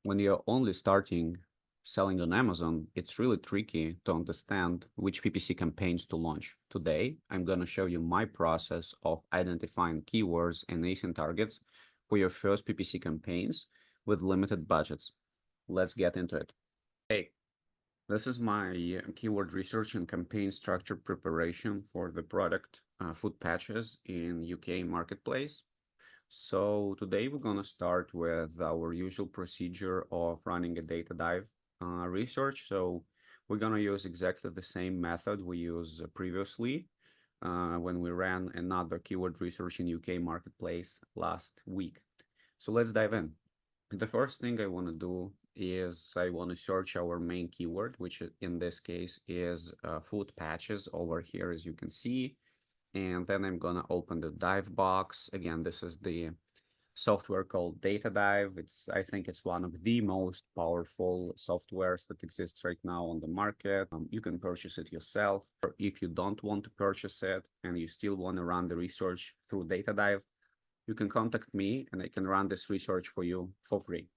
when you're only starting selling on Amazon, it's really tricky to understand which PPC campaigns to launch. Today, I'm going to show you my process of identifying keywords and ASIN targets for your first PPC campaigns with limited budgets. Let's get into it. Hey, this is my keyword research and campaign structure preparation for the product food patches in UK marketplace. So today we're going to start with our usual procedure of running a DataDive research. So we're going to use exactly the same method we used previously when we ran another keyword research in UK marketplace last week. So let's dive in. The first thing I want to do is I want to search our main keyword, which in this case is food patches over here, as you can see. And then I'm going to open the dive box. Again, this is the software called DataDive. I think it's one of the most powerful softwares that exists right now on the market. You can purchase it yourself. Or if you don't want to purchase it and you still want to run the research through DataDive, you can contact me and I can run this research for you for free.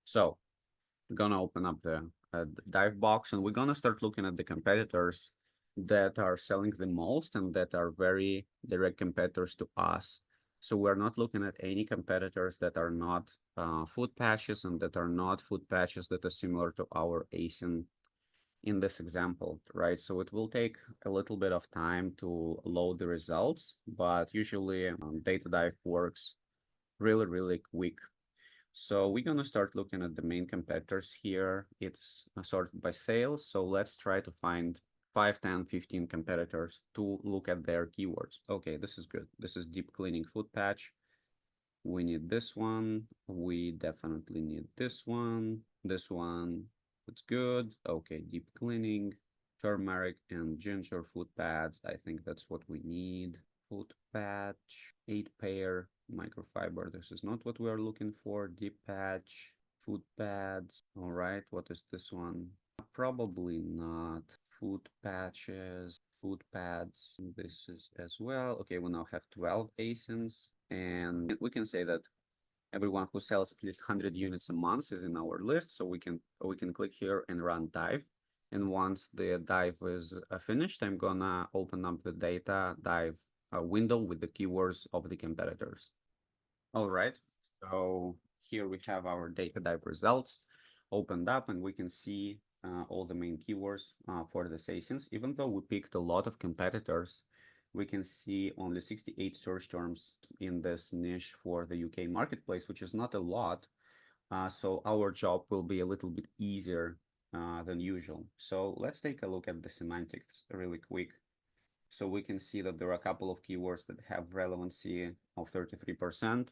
So we're going to open up the dive box and we're going to start looking at the competitors that are selling the most and that are very direct competitors to us. So we're not looking at any competitors that are not food patches and that are not food patches that are similar to our ASIN in this example, right? So it will take a little bit of time to load the results, but usually DataDive works really, really quick. So we're going to start looking at the main competitors here. It's sorted by sales. So let's try to find 5, 10, 15 competitors to look at their keywords. Okay, this is good. This is deep cleaning food patch. We need this one. We definitely need this one. This one, it's good. Okay, deep cleaning, turmeric and ginger food pads. I think that's what we need. Food patch, 8 pair microfiber. This is not what we are looking for. Deep patch, food pads. All right, what is this one? Probably not. Food patches, food pads. This is as well. Okay, we now have 12 ASINs, and we can say that everyone who sells at least 100 units a month is in our list. So we can click here and run dive. And once the dive is finished, I'm gonna open up the DataDive window with the keywords of the competitors. All right, so here we have our DataDive results opened up, and we can see all the main keywords for the ASINs. Even though we picked a lot of competitors, we can see only 68 search terms in this niche for the UK marketplace, which is not a lot. So our job will be a little bit easier than usual. So let's take a look at the semantics really quick. So we can see that there are a couple of keywords that have relevancy of 33%.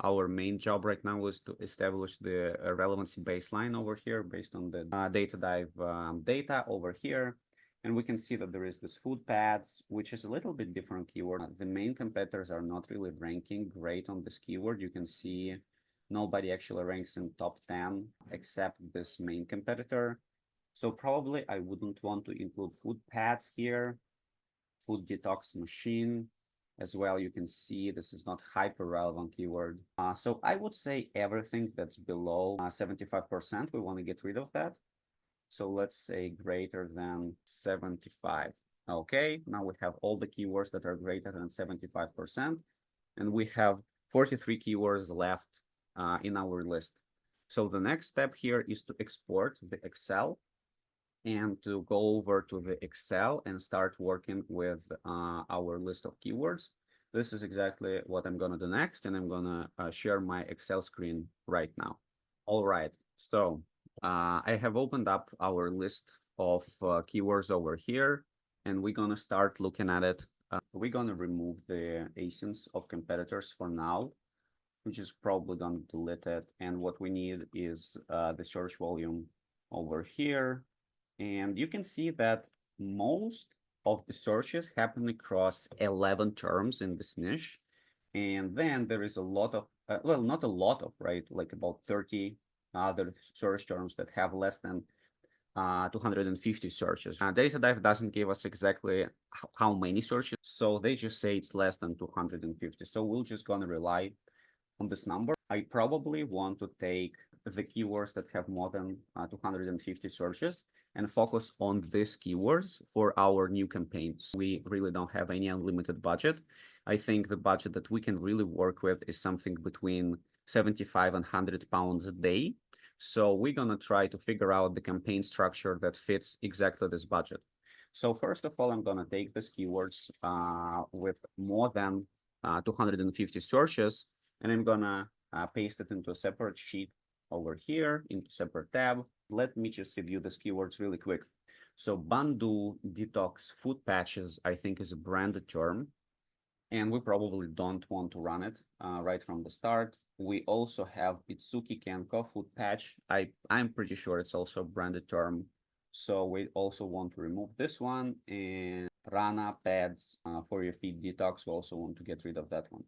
Our main job right now is to establish the relevancy baseline over here based on the DataDive data over here. And we can see that there is this food pads, which is a little bit different keyword. The main competitors are not really ranking great on this keyword. You can see nobody actually ranks in top 10 except this main competitor. So probably I wouldn't want to include food pads here. Food detox machine as well. You can see this is not hyper relevant keyword. So I would say everything that's below 75%, we want to get rid of that. So let's say greater than 75. Okay, now we have all the keywords that are greater than 75%, and we have 43 keywords left in our list. So the next step here is to export the Excel and to go over to the Excel and start working with our list of keywords. This is exactly what I'm gonna do next, and I'm gonna share my Excel screen right now. All right, so I have opened up our list of keywords over here, and we're gonna start looking at it. We're gonna remove the ASINs of competitors for now, which is probably gonna delete it. And what we need is the search volume over here. And you can see that most of the searches happen across 11 terms in this niche. And then there is a lot of, well, not a lot of, right? Like about 30 other search terms that have less than 250 searches. DataDive doesn't give us exactly how many searches, so they just say it's less than 250. So we're just gonna rely on this number. I probably want to take the keywords that have more than 250 searches and focus on these keywords for our new campaigns. We really don't have any unlimited budget. I think the budget that we can really work with is something between 75 and £100 a day. So we're gonna try to figure out the campaign structure that fits exactly this budget. So first of all, I'm gonna take these keywords with more than 250 searches, and I'm gonna paste it into a separate sheet over here, into separate tab. Let me just review these keywords really quick. So Bandu, detox, food patches, I think is a branded term, and we probably don't want to run it right from the start. We also have Itsuki Kenko food patch. I'm pretty sure it's also a branded term. So we also want to remove this one, and Rana pads for your feet detox. We also want to get rid of that one.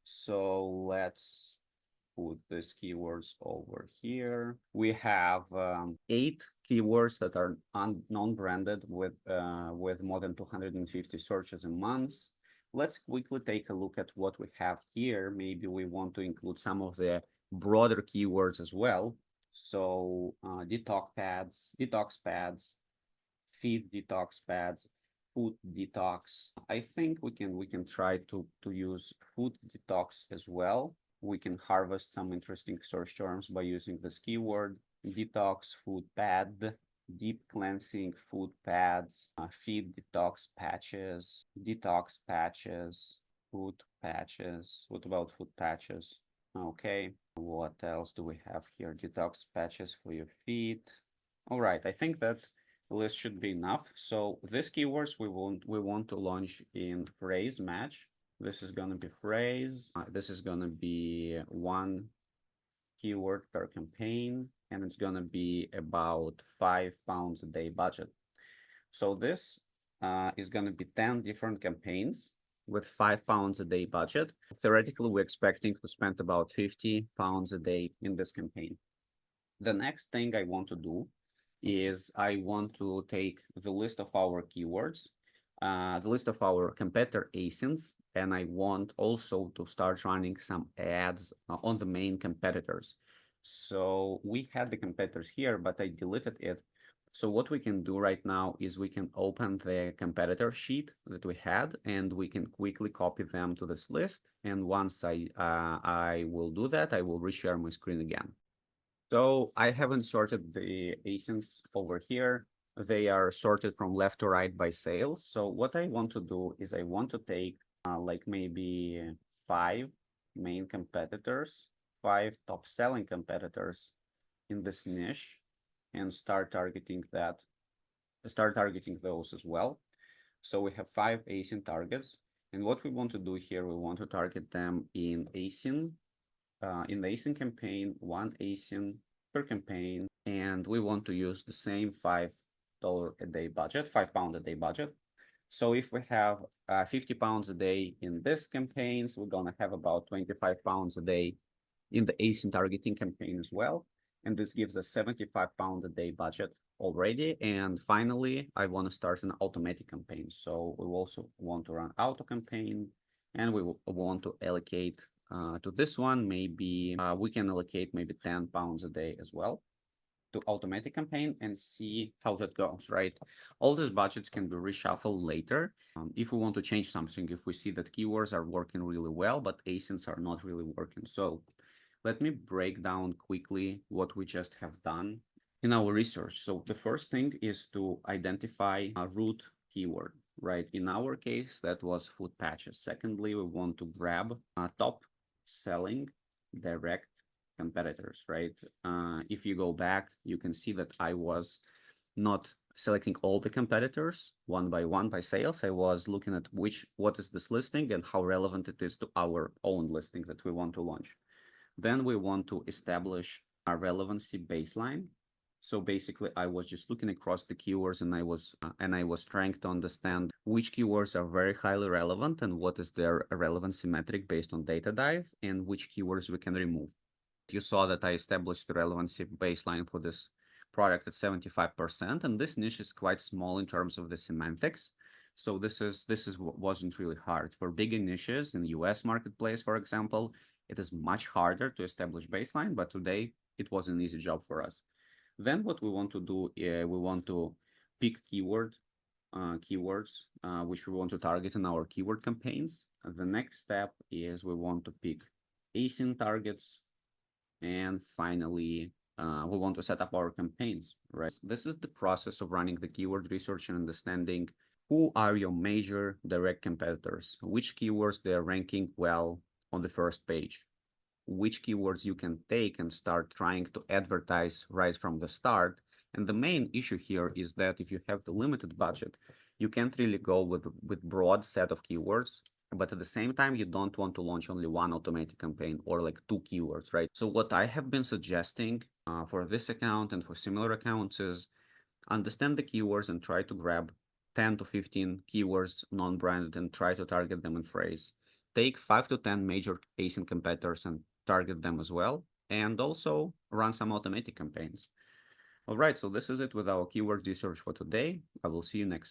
So let's put these keywords over here. We have 8 keywords that are non-branded with more than 250 searches a month. Let's quickly take a look at what we have here. Maybe we want to include some of the broader keywords as well. So detox pads, feed detox pads, food detox. I think we can try to use food detox as well. We can harvest some interesting search terms by using this keyword: detox food pad, deep cleansing food pads, feed detox patches, food patches. What about food patches? Okay, what else do we have here? Detox patches for your feet. All right, I think that list should be enough. So these keywords we want to launch in phrase match. This is going to be phrase. This is going to be 1 keyword per campaign, and it's going to be about £5 a day budget. So this is going to be 10 different campaigns with £5 a day budget. Theoretically, we're expecting to spend about £50 a day in this campaign. The next thing I want to do is I want to take the list of our keywords, the list of our competitor ASINs, and I want also to start running some ads on the main competitors. So we had the competitors here, but I deleted it. So what we can do right now is we can open the competitor sheet that we had, and we can quickly copy them to this list. And once I will do that, I will reshare my screen again. So I haven't sorted the ASINs over here. They are sorted from left to right by sales. So what I want to do is I want to take like maybe 5 main competitors, 5 top selling competitors in this niche, and start targeting those as well. So we have 5 ASIN targets. And what we want to do here, we want to target them in ASIN, in the ASIN campaign, 1 ASIN per campaign, and we want to use the same £5 a day budget, £5 a day budget. So if we have £50 a day in this campaigns, we're gonna have about £25 a day in the ASIN targeting campaign as well. And this gives us £75 a day budget already. And finally, I want to start an automatic campaign. So we also want to run auto campaign, and we want to allocate to this one. Maybe we can allocate maybe £10 a day as well to automatic campaign and see how that goes, right? All these budgets can be reshuffled later. If we want to change something, if we see that keywords are working really well, but ASINs are not really working. So let me break down quickly what we just have done in our research. So the first thing is to identify a root keyword, right? In our case, that was food patches. Secondly, we want to grab top selling direct competitors, right? If you go back, you can see that I was not selecting all the competitors one by one by sales. I was looking at what is this listing and how relevant it is to our own listing that we want to launch. Then we want to establish a relevancy baseline. So basically, I was just looking across the keywords, and I was trying to understand which keywords are very highly relevant and what is their relevancy metric based on DataDive, and which keywords we can remove. You saw that I established the relevancy baseline for this product at 75%, and this niche is quite small in terms of the semantics. So this wasn't really hard for bigger niches in the US marketplace, for example. It is much harder to establish baseline, but today it was an easy job for us. Then what we want to do, we want to pick keywords which we want to target in our keyword campaigns. The next step is we want to pick ASIN targets. And finally, we want to set up our campaigns, right? This is the process of running the keyword research and understanding who are your major direct competitors, which keywords they're ranking well on the first page, which keywords you can take and start trying to advertise right from the start. And the main issue here is that if you have the limited budget, you can't really go with broad set of keywords, but at the same time, you don't want to launch only one automatic campaign or like 2 keywords, right? So what I have been suggesting for this account and for similar accounts is understand the keywords and try to grab 10 to 15 keywords non-branded and try to target them in phrase. Take 5 to 10 major ASIN competitors and target them as well, and also run some automatic campaigns. All right, so this is it with our keyword research for today. I will see you next time.